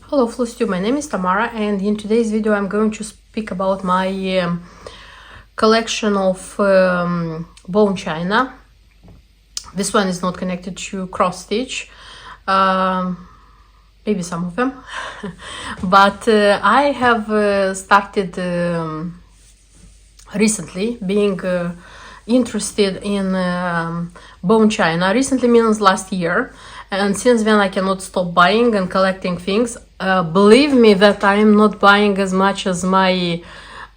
Hello Flustu, my name is Tamara, and in today's video I'm going to speak about my collection of bone china. This one is not connected to cross stitch, maybe some of them, but I have started recently being interested in bone china. Recently means last year, and since then I cannot stop buying and collecting things. Believe me that I am not buying as much as my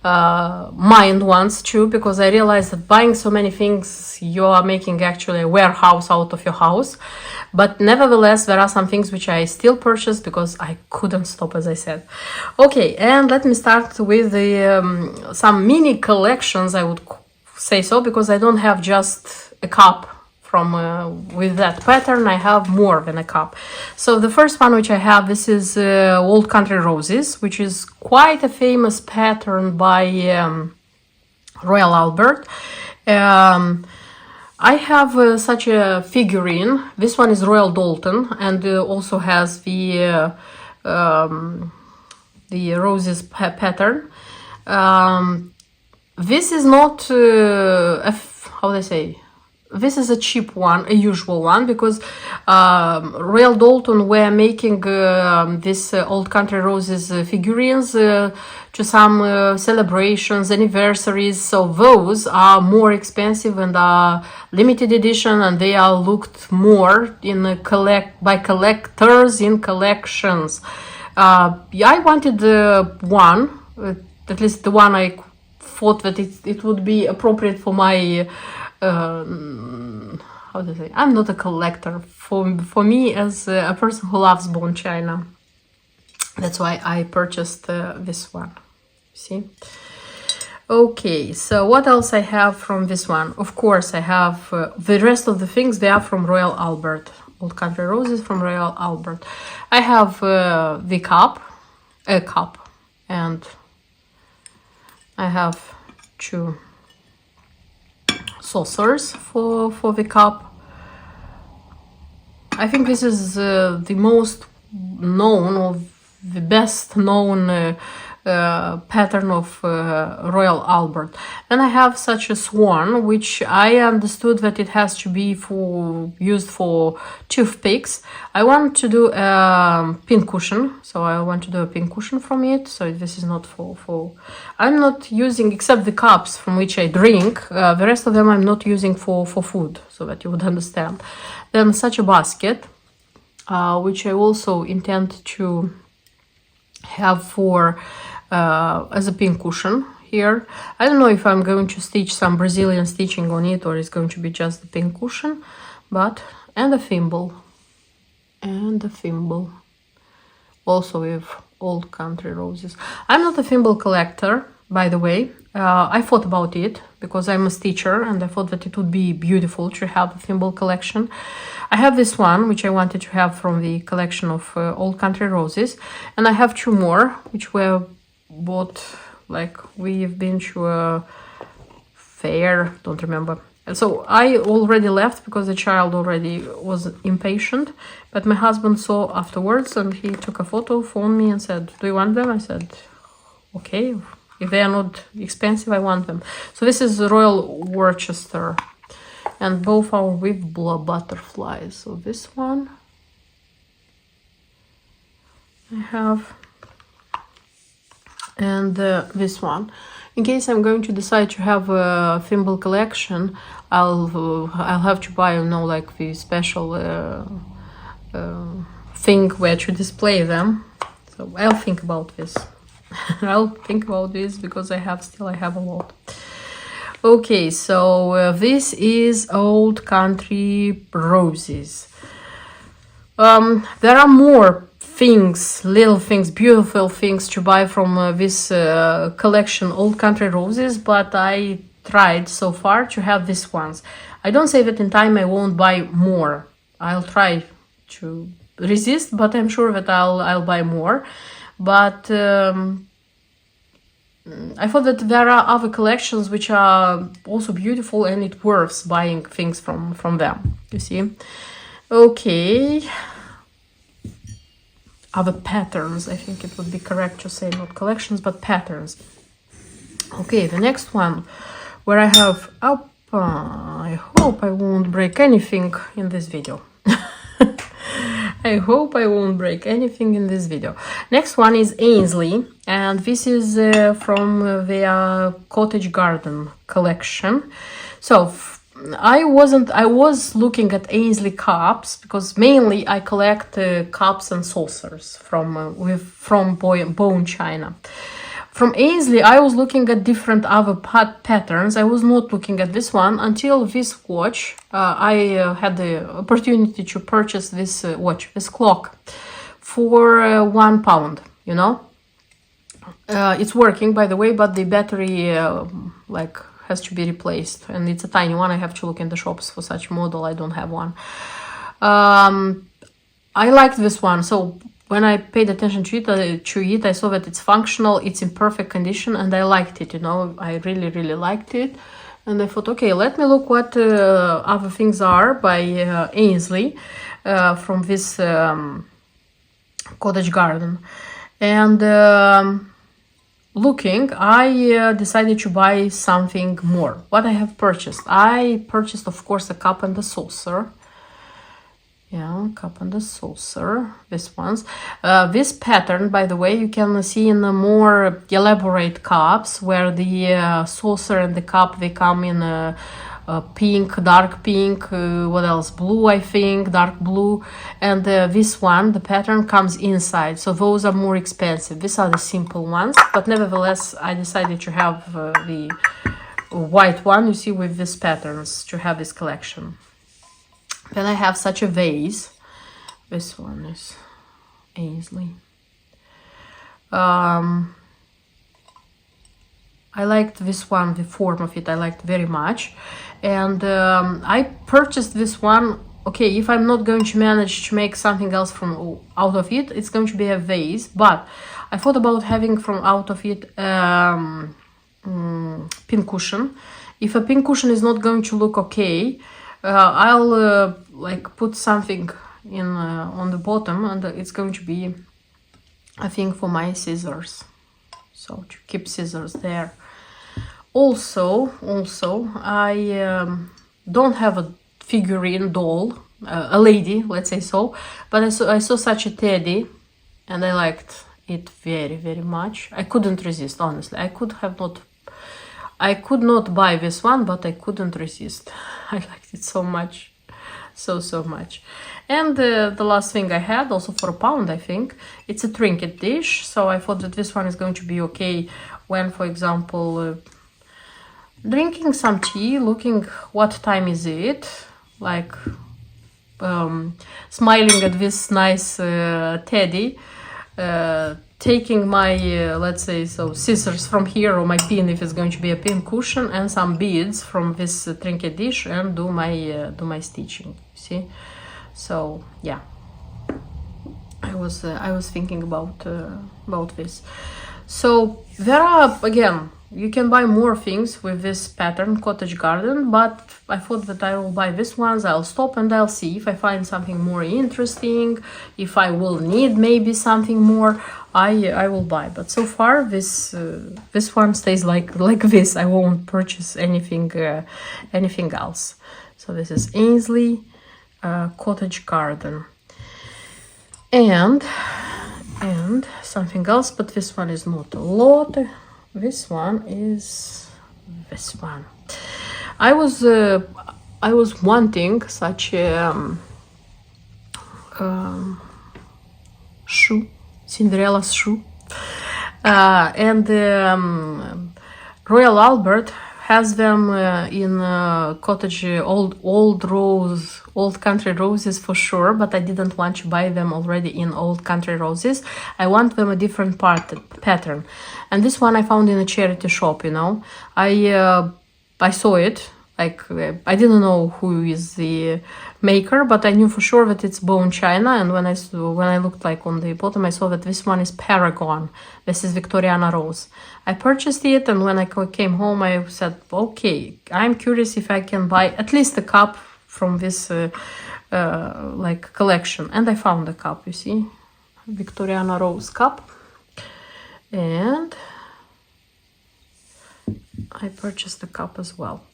mind wants to, because I realize that buying so many things, you are making actually a warehouse out of your house. But nevertheless, there are some things which I still purchase because I couldn't stop, as I said. Okay, and let me start with the some mini collections, I would say so, because I don't have just a cup from with that pattern. I have more than a cup. So the first one which I have, this is Old Country Roses, which is quite a famous pattern by Royal Albert. I have such a figurine. This one is Royal Dalton, and also has the roses pattern. This is not how they say, this is a cheap one, a usual one, because Royal Dalton were making this Old Country Roses figurines to some celebrations, anniversaries. So those are more expensive and are limited edition, and they are looked more in by collectors in collections. I wanted one, at least the one I thought that it would be appropriate for my how to say, I'm not a collector. For me, as a person who loves bone china, that's why I purchased this one. See? Okay, so what else I have from this one? Of course, I have the rest of the things. They are from Royal Albert. Old Country Roses from Royal Albert. I have the cup, a cup, and I have two saucers for the cup. I think this is the most known, or the best known pattern of Royal Albert. Then I have such a swan, which I understood that it has to be used for toothpicks. I want to do a pin cushion, so I want to do a pin cushion from it. So this is not for I'm not using, except the cups from which I drink, the rest of them I'm not using for food, so that you would understand. Then such a basket, which I also intend to have for as a pin cushion here. I don't know if I'm going to stitch some Brazilian stitching on it, or it's going to be just the pin cushion, but and a thimble, also with Old Country Roses. I'm not a thimble collector, by the way. I thought about it because I'm a stitcher, and I thought that it would be beautiful to have a thimble collection. I have this one, which I wanted to have from the collection of Old Country Roses, and I have two more, which were bought, like we've been to a fair, don't remember. And so I already left because the child already was impatient, but my husband saw afterwards, and he took a photo, phoned me and said, do you want them? I said, okay, if they are not expensive, I want them. So this is Royal Worcester, and both are with butterflies. So this one I have, and this one. In case I'm going to decide to have a thimble collection, I'll have to buy, you know, like the special thing where to display them. So I'll think about this. I'll think about this because I have a lot. Okay, so this is Old Country Roses. There are more things, little things, beautiful things to buy from this collection, Old Country Roses, but I tried so far to have these ones. I don't say that in time I won't buy more. I'll try to resist, but I'm sure that I'll buy more. But I thought that there are other collections which are also beautiful, and it's worth buying things from them, you see. Okay, other patterns. I think it would be correct to say not collections, but patterns. Okay, the next one, where I have up. I hope I won't break anything in this video. I hope I won't break anything in this video. Next one is Ainsley, and this is from their Cottage Garden collection. So I was looking at Ainsley cups because mainly I collect cups and saucers from bone china. From Ainsley, I was looking at different other patterns. I was not looking at this one until this watch. I had the opportunity to purchase this watch, this clock, for £1, you know. It's working, by the way, but the battery has to be replaced, and it's a tiny one. I have to look in the shops for such model. I don't have one. I liked this one, so when I paid attention to it, I saw that it's functional, it's in perfect condition, and I liked it, you know. I really, really liked it. And I thought, okay, let me look what other things are by Ainsley from this Cottage Garden. And looking, I decided to buy something more. What I have purchased? I purchased, of course, a cup and a saucer. Yeah, cup and a saucer, this ones. This pattern, by the way, you can see in the more elaborate cups, where the saucer and the cup, they come in pink, dark pink, what else? Blue, I think, dark blue. And this one, the pattern comes inside, so those are more expensive. These are the simple ones, but nevertheless, I decided to have the white one, you see, with these patterns, to have this collection. Then I have such a vase. This one is Ainsley. I liked this one, the form of it, I liked very much. And I purchased this one. Okay, if I'm not going to manage to make something else out of it, it's going to be a vase. But I thought about having from out of it pincushion. If a pincushion is not going to look okay, I'll put something in on the bottom, and it's going to be, I think, for my scissors. So to keep scissors there. Also, I don't have a figurine doll, a lady, let's say so, but I saw such a teddy, and I liked it very, very much. I couldn't resist, honestly. I could not buy this one, but I couldn't resist. I liked it so much. So much. And the last thing I had, also for £1, I think, it's a trinket dish. So I thought that this one is going to be okay when, for example, drinking some tea, looking what time is it, like smiling at this nice teddy, taking my, let's say, so scissors from here, or my pin if it's going to be a pin cushion, and some beads from this trinket dish, and do my stitching. See, so yeah, I was thinking about this. So there are, again, you can buy more things with this pattern, Cottage Garden, but I thought that I will buy this ones. I'll stop and I'll see if I find something more interesting, if I will need maybe something more, I will buy. But so far this one stays like this. I won't purchase anything else. So this is Ainsley Cottage Garden. And something else, but this one is not a lot. This one is this one. I was wanting such a shoe, Cinderella's shoe, and Royal Albert has them in cottage old country roses for sure, but I didn't want to buy them already in old country roses. I want them a different pattern, and this one I found in a charity shop. You know, I saw it. Like, I didn't know who is the maker, but I knew for sure that it's bone china. And when I looked like on the bottom, I saw that this one is Paragon. This is Victoriana Rose. I purchased it, and when I came home, I said, okay, I'm curious if I can buy at least a cup from this like collection. And I found a cup. You see, Victoriana Rose cup. And I purchased the cup as well.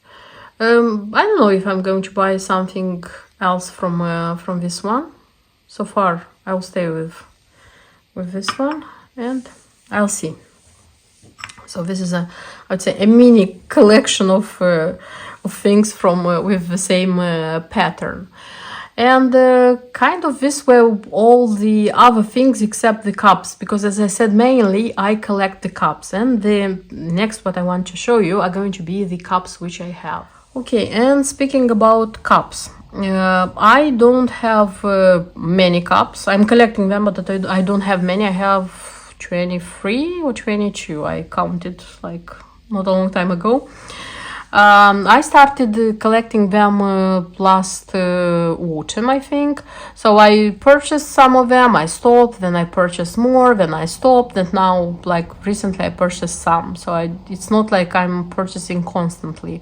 I don't know if I'm going to buy something else from this one. So far, I will stay with this one, and I'll see. So this is I'd say a mini collection of things from with the same pattern. And kind of this were all the other things except the cups, because as I said, mainly I collect the cups. And the next what I want to show you are going to be the cups which I have. Okay, and speaking about cups, I don't have many cups. I'm collecting them, but I don't have many. I have 23 or 22. I counted like not a long time ago. I started collecting them last autumn, I think. So I purchased some of them, I stopped, then I purchased more, then I stopped, and now, like recently, I purchased some. So it's not like I'm purchasing constantly.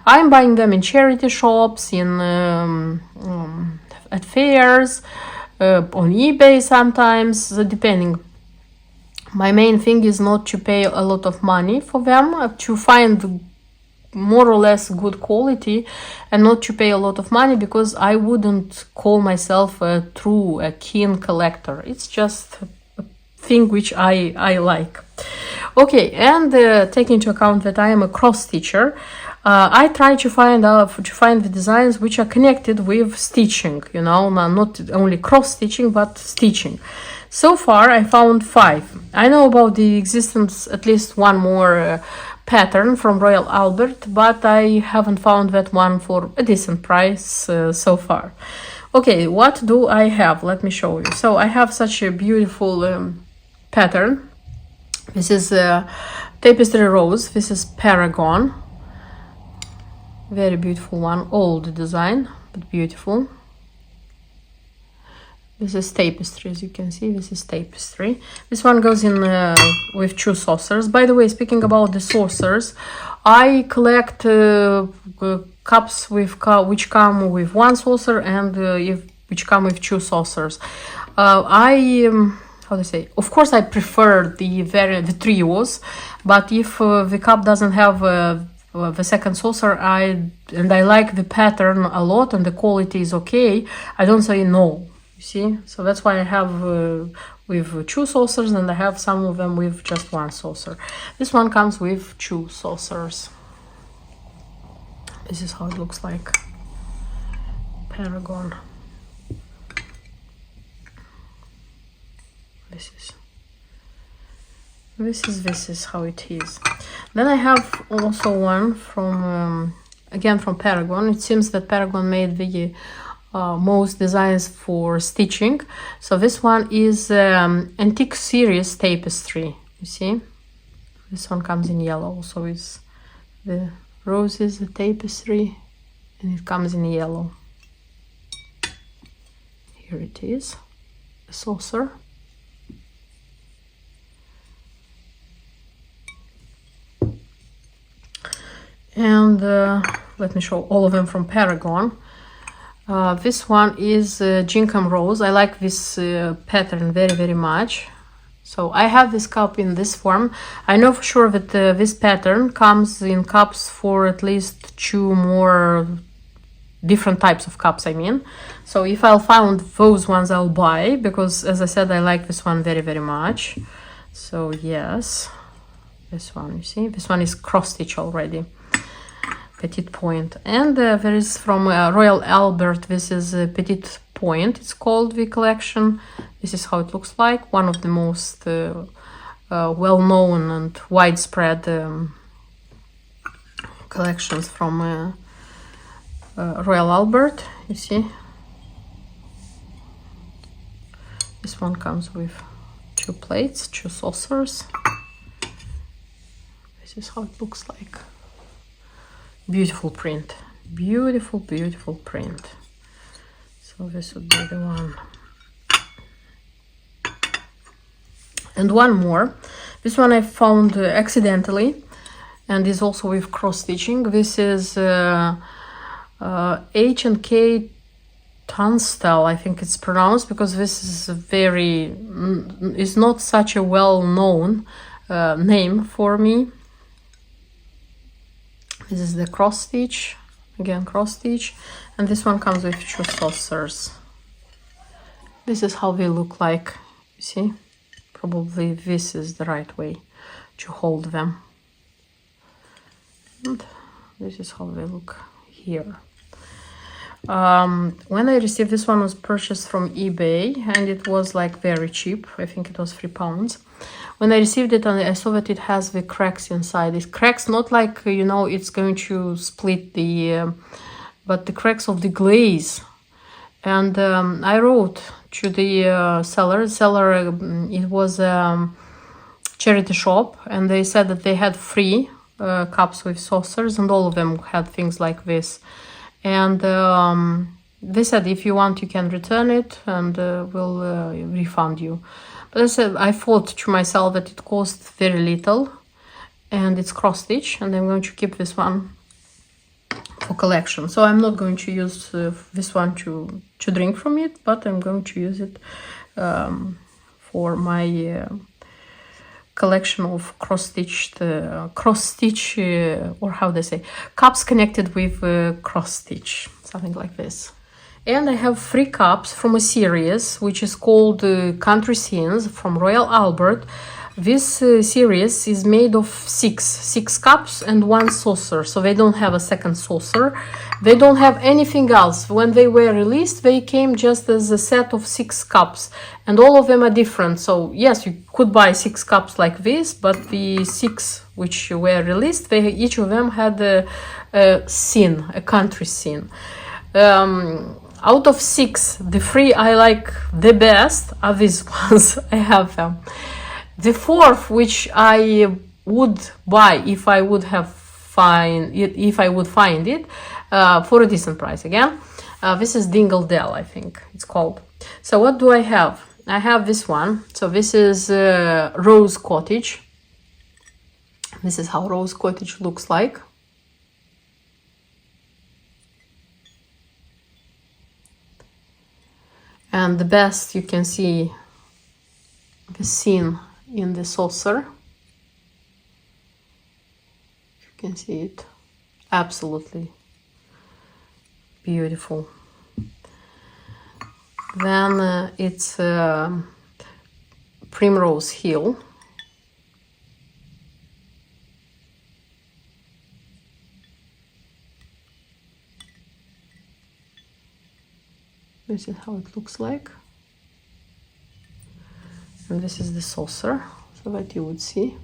I'm buying them in charity shops, at fairs, on eBay sometimes, depending. My main thing is not to pay a lot of money for them, to find more or less good quality, and not to pay a lot of money, because I wouldn't call myself a keen collector. It's just a thing which I like. Okay, and taking into account that I am a cross stitcher, I try to find the designs which are connected with stitching, not only cross stitching but stitching. So far I found 5. I know about the existence at least one more pattern from Royal Albert, but I haven't found that one for a decent price so far. Okay, what do I have? Let me show you. So I have such a beautiful pattern. This is Tapestry Rose. This is Paragon. Very beautiful one. Old design, but beautiful. This is Tapestry, as you can see. This is Tapestry. This one goes in with 2 saucers. By the way, speaking about the saucers, I collect cups which come with 1 saucer and which come with 2 saucers. How to say? Of course, I prefer the trios, but if the cup doesn't have the second saucer, I like the pattern a lot and the quality is okay, I don't say no. See, so that's why I have with 2 saucers, and I have some of them with just 1 saucer. This one comes with 2 saucers. This is how it looks like. Paragon. This is how it is. Then I have also one from again from Paragon. It seems that Paragon made the most designs for stitching. So this one is Antique Series Tapestry. You see, this one comes in yellow. So it's the roses, the tapestry, and it comes in yellow. Here it is, the saucer. And let me show all of them from Paragon. This one is Gingham Rose. I like this pattern very, very much. So I have this cup in this form. I know for sure that this pattern comes in cups for at least 2 more different types of cups, I mean. So if I'll find those ones, I'll buy, because as I said, I like this one very, very much. So yes, this one, you see, this one is cross stitch already. Petite point. And there is from Royal Albert, this is Petite Point, it's called the collection. This is how it looks like, one of the most well-known and widespread collections from Royal Albert. You see, this one comes with 2 plates, 2 saucers. This is how it looks like. Beautiful print, beautiful, beautiful print. So this would be the one. And one more. This one I found accidentally, and is also with cross stitching. This is H&K Tunstall, I think it's pronounced, because this is is not such a well-known name for me. This is the cross stitch, again cross stitch, and this one comes with 2 saucers. This is how they look like, you see? Probably this is the right way to hold them. And this is how they look here. When I received this one, was purchased from eBay, and it was like very cheap. I think it was £3. When I received it, and I saw that it has the cracks inside. It's cracks, not like, you know, it's going to split the, but the cracks of the glaze. And I wrote to the seller, it was a charity shop, and they said that they had free cups with saucers, and all of them had things like this. And they said, if you want, you can return it, and we'll refund you. But I thought to myself that it cost very little, and it's cross stitch, and I'm going to keep this one for collection. So I'm not going to use this one to drink from it, but I'm going to use it for my collection of cross stitch, or how they say, cups connected with cross stitch, something like this. And I have 3 cups from a series which is called Country Scenes from Royal Albert. This series is made of six cups and 1 saucer, so they don't have a second saucer. They don't have anything else. When they were released, they came just as a set of 6 cups, and all of them are different. So yes, you could buy 6 cups like this, but the 6 which were released, each of them had a scene, a country scene. Out of 6, the 3 I like the best are these ones. I have them. The 4th, which I would buy if I would find it for a decent price again. This is Dingle Dell, I think it's called. So what do I have? I have this one. So this is Rose Cottage. This is how Rose Cottage looks like. And the best, you can see the scene in the saucer. You can see it. Absolutely beautiful. Then it's Primrose Hill. This is how it looks like. And this is the saucer, so that you would see.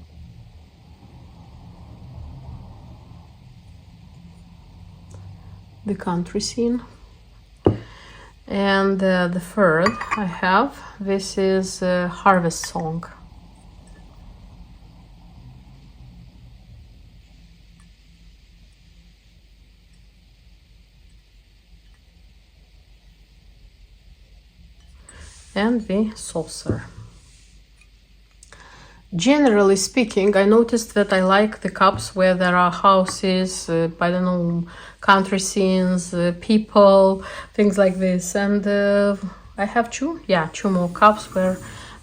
The country scene. And the 3rd I have, this is Harvest Song. And the saucer. Generally speaking, I noticed that I like the cups where there are houses, I don't know, country scenes, people, things like this. And I have 2 more cups where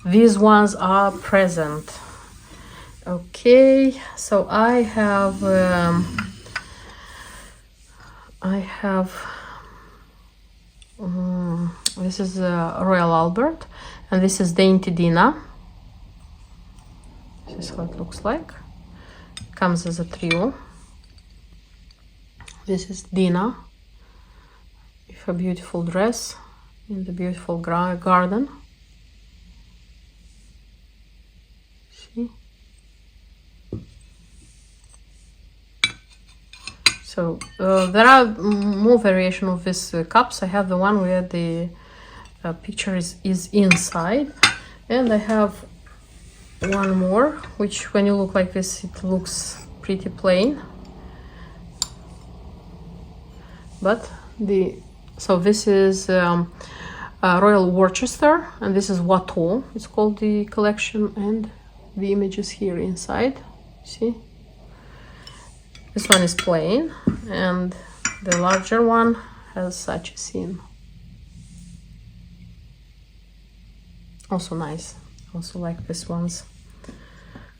these ones are present. Okay, so I have this is Royal Albert, and this is Dainty Dina. This is how it looks like. Comes as a trio. This is Dina with a beautiful dress in the beautiful garden. See? So there are more variation of these cups. I have the one where the picture is inside, and I have one more, which when you look like this, it looks pretty plain. But so this is Royal Worcester, and this is Watteau. It's called the collection, and the images here inside. See? This one is plain, and the larger one has such a scene. Also nice. Also like this one's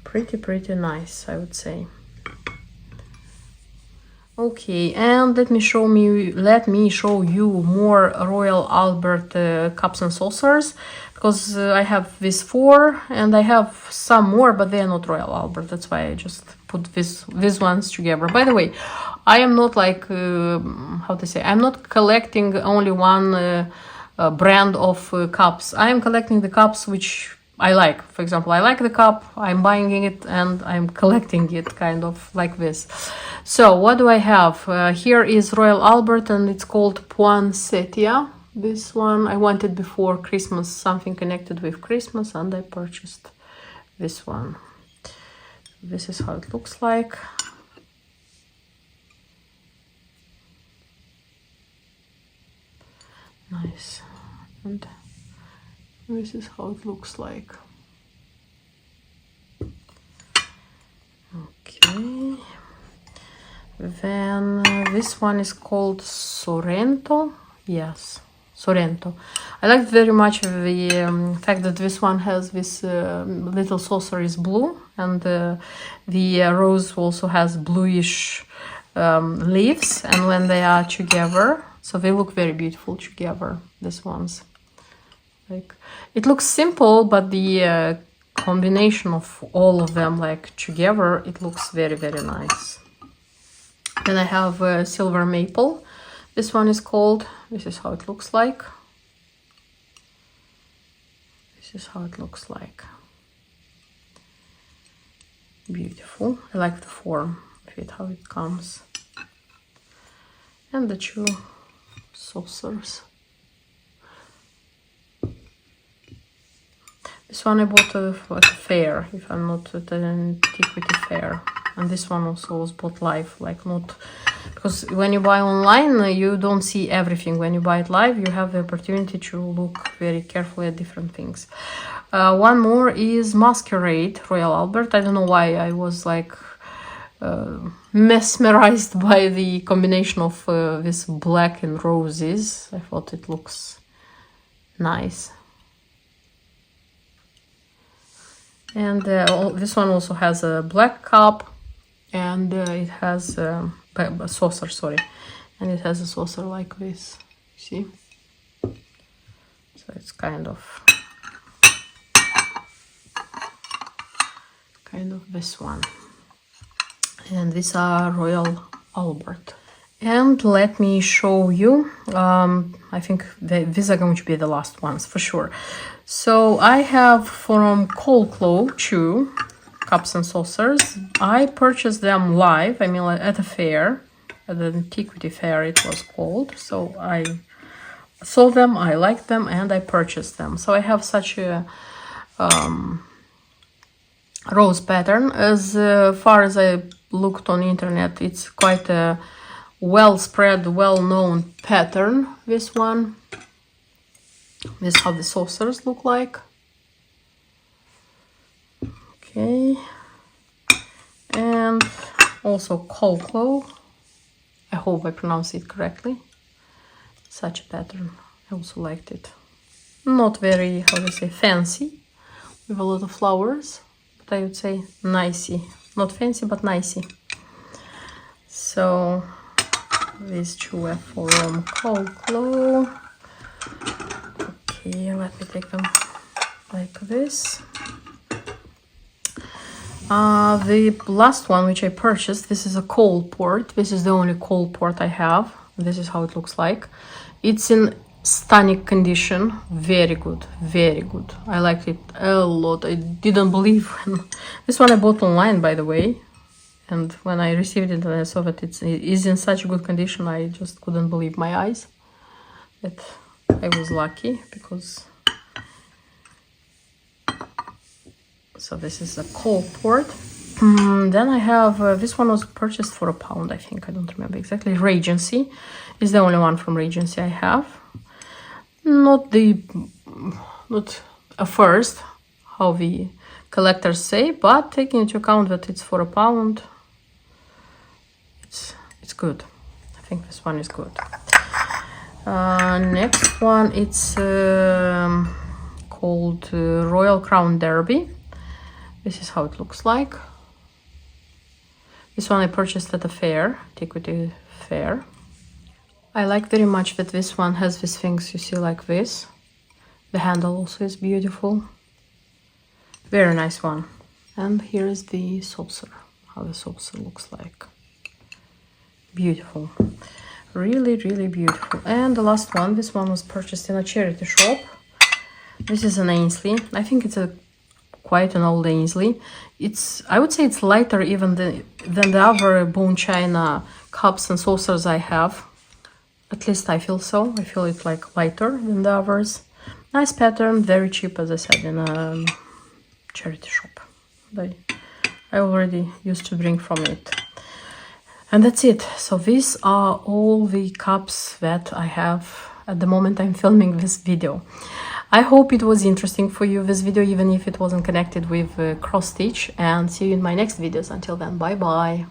pretty nice, I would say. Okay, and let me show you more Royal Albert cups and saucers, because I have these 4 and I have some more, but they are not Royal Albert. That's why I just put these ones together. By the way, I am not like how to say, I'm not collecting only one brand of cups. I am collecting the cups which I like. For example, I like the cup, I'm buying it and I'm collecting it, kind of like this. So what do I have? Here is Royal Albert and it's called Poinsettia. This one I wanted before Christmas, something connected with Christmas, and I purchased this one. This is how it looks like. Nice. And this is how it looks like. Okay. Then this one is called Sorrento. Yes, Sorrento. I like very much the fact that this one has this little saucer is blue, and the rose also has bluish leaves, and when they are together, so they look very beautiful together, these ones. Like, it looks simple, but the combination of all of them like together, it looks very nice. Then I have silver maple. This one is called. This is how it looks like. This is how it looks like. Beautiful. I like the form of it, how it comes. And the 2 saucers. This one I bought at a fair, if I'm not at an antiquity fair. And this one also was bought live, like not... Because when you buy online, you don't see everything. When you buy it live, you have the opportunity to look very carefully at different things. One more is Masquerade, Royal Albert. I don't know why I was like mesmerized by the combination of this black and roses. I thought it looks nice. And this one also has a black cup, and it has a saucer, sorry. And it has a saucer like this, see? So it's kind of this one. And these are Royal Albert. And let me show you, I think these are going to be the last ones for sure. So I have from Cold 2 cups and saucers. I purchased them live, I mean at a fair, at the antiquity fair it was called. So I saw them, I liked them, and I purchased them. So I have such a rose pattern. As far as I looked on the internet, it's quite a well spread, well-known pattern, this one. This is how the saucers look like. Okay. And also Cold. I hope I pronounce it correctly. Such a pattern. I also liked it. Not very, how to say, fancy, with a lot of flowers, but I would say nicey. Not fancy, but nicey. So these 2 are from Cold. Okay, let me take them like this. The last one which I purchased, this is a coal port. This is the only coal port I have. This is how it looks like. It's in stunning condition. Very good, very good. I liked it a lot. I didn't believe when... This one I bought online, by the way. And when I received it and I saw that it is in such good condition, I just couldn't believe my eyes. That I was lucky, because... So this is a coal port. Then I have, this one was purchased for £1, I think. I don't remember exactly. Regency is the only one from Regency I have. Not a first, how the collectors say, but taking into account that it's for £1, it's good. I think this one is good. Next one, it's called Royal Crown Derby. This is how it looks like. This one I purchased at a fair, antiquity fair. I like very much that this one has these things you see like this. The handle also is beautiful. Very nice one. And here is the saucer, how the saucer looks like. Beautiful. Really, really beautiful. And the last one, this one was purchased in a charity shop. This is an Ainsley. I think it's quite an old Ainsley. I would say it's lighter even than the other bone china cups and saucers I have. At least I feel so. I feel it's like lighter than the others. Nice pattern, very cheap, as I said, in a charity shop. I already used to bring from it. And that's it. So these are all the cups that I have at the moment I'm filming this video. I hope it was interesting for you, this video, even if it wasn't connected with cross stitch. And see you in my next videos. Until then, bye bye.